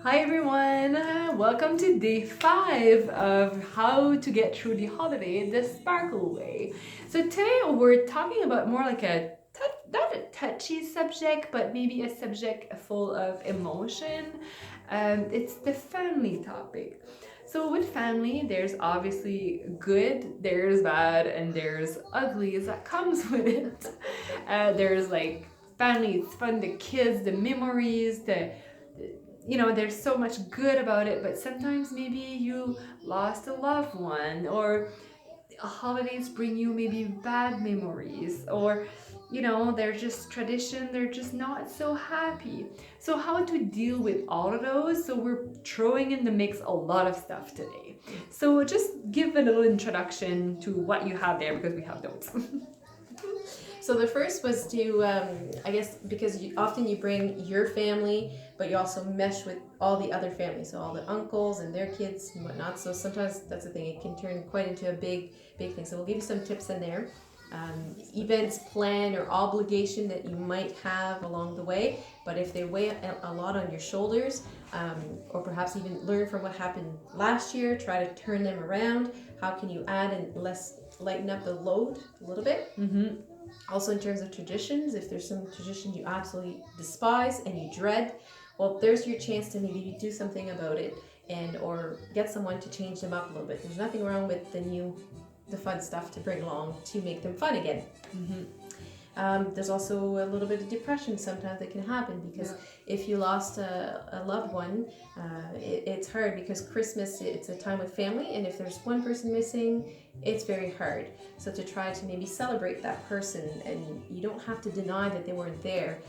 Hi everyone! Welcome to day 5 of how to get through the holiday the sparkle way. So today we're talking about more like not a touchy subject, but maybe a subject full of emotion. It's the family topic. So with family, there's obviously good, there's bad, and there's uglies that comes with it. There's like family, it's fun, the kids, the memories, there's so much good about it, but sometimes maybe you lost a loved one, or holidays bring you maybe bad memories, or they're just tradition, they're just not so happy. So how to deal with all of those? So we're throwing in the mix a lot of stuff today. So just give a little introduction to what you have there, because we have notes. So the first was to, I guess, because often you bring your family, but you also mesh with all the other families, so all the uncles and their kids and whatnot. So sometimes that's the thing; it can turn quite into a big thing. So we'll give you some tips in there. Events, plan, or obligation that you might have along the way, but if they weigh a lot on your shoulders, or perhaps even learn from what happened last year, try to turn them around. How can you add and lighten up the load a little bit? Also, in terms of traditions, if there's some tradition you absolutely despise and you dread, well, there's your chance to maybe do something about it, and or get someone to change them up a little bit. There's nothing wrong with the fun stuff to bring along to make them fun again. There's also a little bit of depression sometimes that can happen, because if you lost a loved one, it's hard, because Christmas, it's a time with family, and if there's one person missing, it's very hard. So to try to maybe celebrate that person, and you don't have to deny that they weren't there,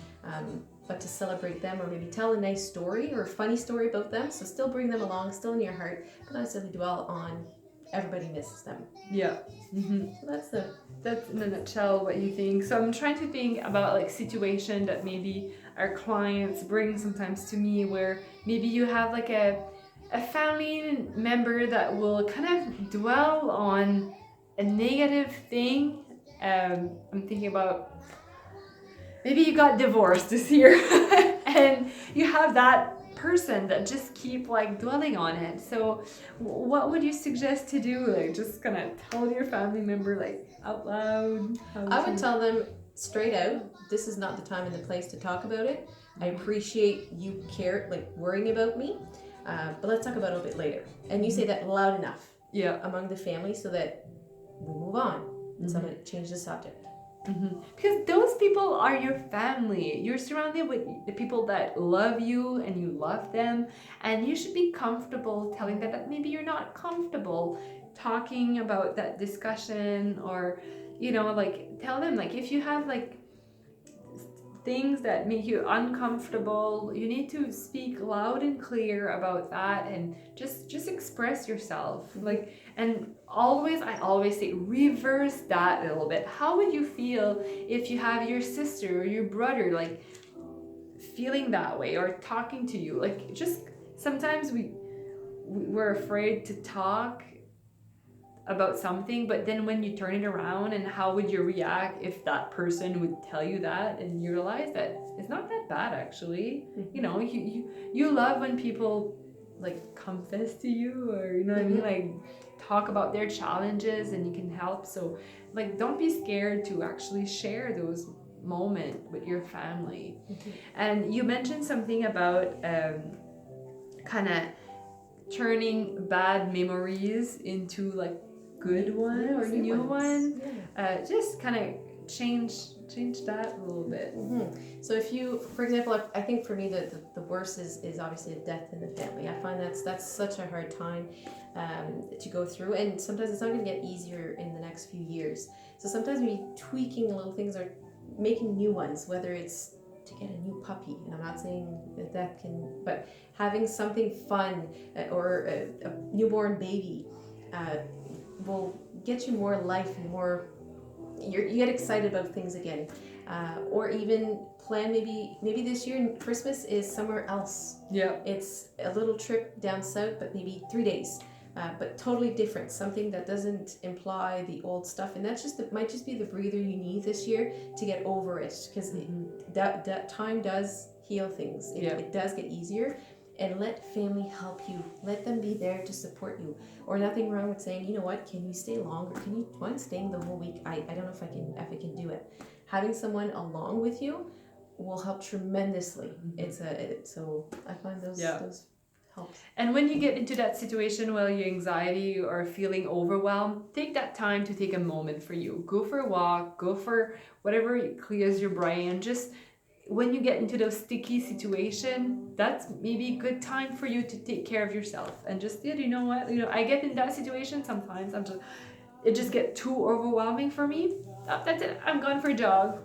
but to celebrate them, or maybe tell a nice story or a funny story about them. So still bring them along, still in your heart, but not necessarily dwell on everybody misses them. Yeah. So That's in a nutshell what you think. So I'm trying to think about like situation that maybe our clients bring sometimes to me, where maybe you have like a family member that will kind of dwell on a negative thing. I'm thinking about maybe you got divorced this year and you have that person that just keep like dwelling on it. So what would you suggest to do? Like just kind of tell your family member like out loud? I would tell them straight out, this is not the time and the place to talk about it. I appreciate you worrying about me, but let's talk about it a bit later. And you say that loud enough among the family, so that we move on and somebody change the subject. Because those people are your family. You're surrounded with the people that love you and you love them, and you should be comfortable telling them that maybe you're not comfortable talking about that discussion, or like tell them like if you have like things that make you uncomfortable, you need to speak loud and clear about that, and just express yourself. Like, and I always say reverse that a little bit. How would you feel if you have your sister or your brother like feeling that way or talking to you? Like, just sometimes we're afraid to talk about something, but then when you turn it around, and how would you react if that person would tell you that, and you realize that it's not that bad actually. You love when people like confess to you, or what I mean, like talk about their challenges, and you can help. So like, don't be scared to actually share those moments with your family. And you mentioned something about kind of turning bad memories into like good ones, or new ones. Just kind of change that a little bit. So if you, for example, I think for me the worst is obviously a death in the family. I find that's such a hard time to go through, and sometimes it's not going to get easier in the next few years. So sometimes maybe tweaking little things, or making new ones, whether it's to get a new puppy, and I'm not saying that can, but having something fun, or a newborn baby will get you more life and more, you get excited about things again. Or even plan, maybe this year Christmas is somewhere else. It's a little trip down south, but maybe 3 days, but totally different, something that doesn't imply the old stuff, and might just be the breather you need this year to get over it, because that time does heal things. It does get easier, and let family help you. Let them be there to support you. Or nothing wrong with saying, you know what, can you stay longer? Can you mind staying the whole week? I don't know if I can do it. Having someone along with you will help tremendously. So I find those helps. And when you get into that situation where you're anxiety or feeling overwhelmed, take that time to take a moment for you. Go for a walk, go for whatever clears your brain. Just when you get into those sticky situation, that's maybe a good time for you to take care of yourself. And just, you know what, I get in that situation sometimes. It just get too overwhelming for me. That's it. I'm gone for a jog.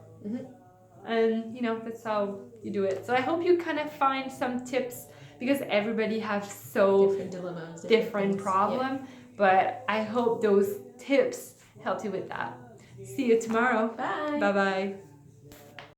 And that's how you do it. So I hope you kind of find some tips, because everybody has so different dilemmas, different problem. But I hope those tips help you with that. See you tomorrow. Bye. Bye bye.